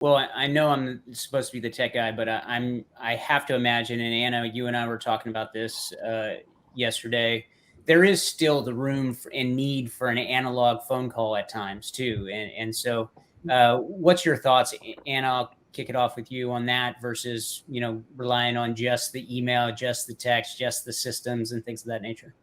Well, I know I'm supposed to be the tech guy, but I have to imagine, and Anna, you and I were talking about this yesterday. There is still the room and need for an analog phone call at times too, and so what's your thoughts, Anna? I'll kick it off with you on that versus relying on just the email, just the text, just the systems and things of that nature.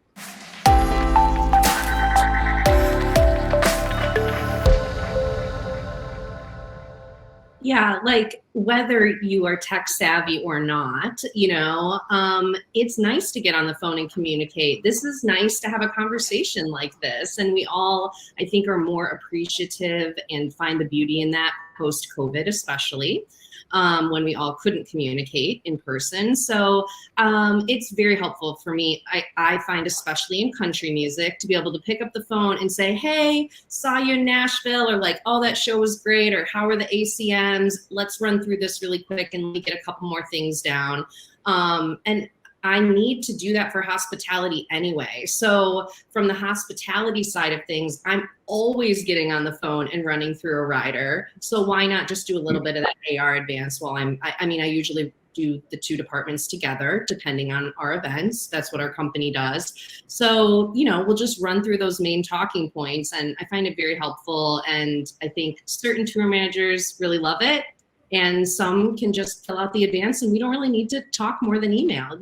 Yeah, like whether you are tech savvy or not, it's nice to get on the phone and communicate. This is nice to have a conversation like this. And we all, I think, are more appreciative and find the beauty in that post-COVID, especially. When we all couldn't communicate in person. So it's very helpful for me. I find, especially in country music, to be able to pick up the phone and say, hey, saw you in Nashville, or like, oh, that show was great, or how are the ACMs? Let's run through this really quick and get a couple more things down. And I need to do that for hospitality anyway. So from the hospitality side of things, I'm always getting on the phone and running through a rider. So why not just do a little bit of that AR advance while I usually do the two departments together, depending on our events. That's what our company does. So, we'll just run through those main talking points, and I find it very helpful. And I think certain tour managers really love it. And some can just fill out the advance, and we don't really need to talk more than email,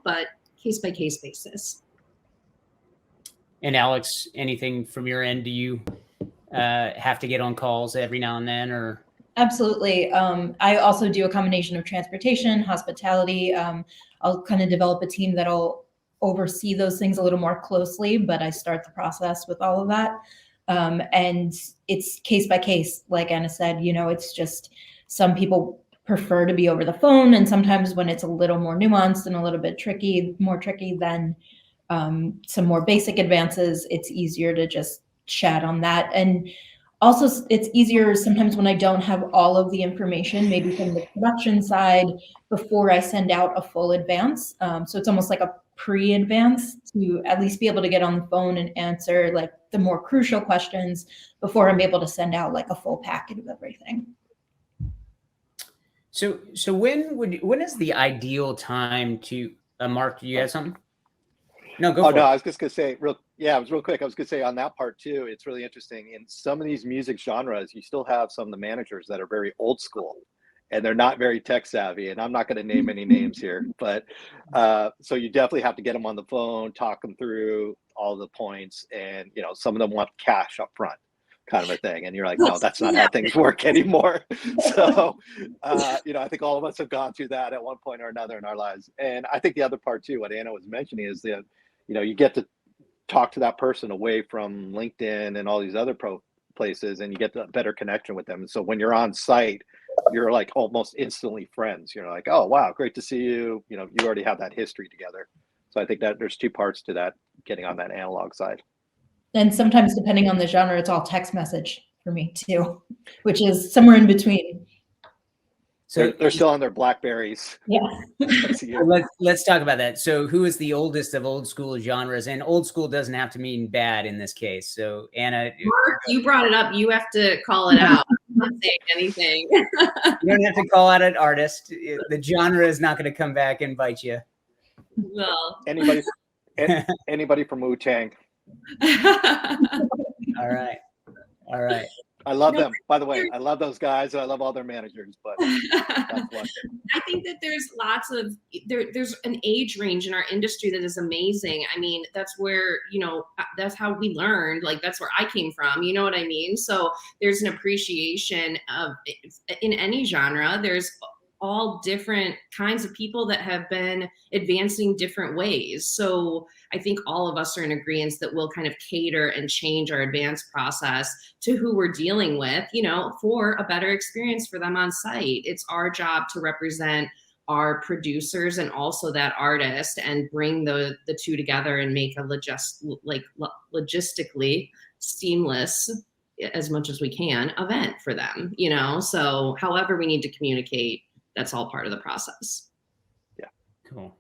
but case by case basis. And Alex, anything from your end? Do you have to get on calls every now and then, or? Absolutely. I also do a combination of transportation, hospitality. I'll kind of develop a team that'll oversee those things a little more closely, but I start the process with all of that. And it's case by case, like Anna said, it's just, some people prefer to be over the phone, and sometimes when it's a little more nuanced and a little bit more tricky than some more basic advances, it's easier to just chat on that. And also, it's easier sometimes when I don't have all of the information, maybe from the production side, before I send out a full advance. So it's almost like a pre-advance to at least be able to get on the phone and answer like the more crucial questions before I'm able to send out like a full packet of everything. So when is the ideal time to Mark? Do you have something? No, go for it. No, I was just gonna say it was real quick. I was gonna say on that part too, it's really interesting. In some of these music genres, you still have some of the managers that are very old school, and they're not very tech savvy. And I'm not gonna name any names here, but so you definitely have to get them on the phone, talk them through all the points, and some of them want cash up front, kind of a thing, and you're like, no, that's not how things work anymore. So I think all of us have gone through that at one point or another in our lives. And I think the other part too, what Anna was mentioning, is that you get to talk to that person away from LinkedIn and all these other places, and you get a better connection with them. And so when you're on site, you're like almost instantly friends. You're like, oh wow, great to see you. You already have that history together. So I think that there's two parts to that, getting on that analog side. And sometimes, depending on the genre, it's all text message for me too, which is somewhere in between. So they're still on their Blackberries. Yeah. Let's talk about that. So who is the oldest of old school genres? And old school doesn't have to mean bad in this case. So Anna, Mark, you brought it up. You have to call it out. I'm not saying anything. You don't have to call out an artist. The genre is not going to come back and bite you. Well, anybody from Wu-Tang. All right. I love them, by the way. I love those guys, and I love all their managers. But that's one. I think that there's there's an age range in our industry that is amazing. I mean, that's where that's how we learned. Like, that's where I came from. You know what I mean? So there's an appreciation of, in any genre, there's all different kinds of people that have been advancing different ways. So I think all of us are in agreement that we'll kind of cater and change our advance process to who we're dealing with, for a better experience for them on site. It's our job to represent our producers and also that artist, and bring the two together and make a logistically seamless, as much as we can, event for them, So however we need to communicate, that's all part of the process. Yeah. Cool.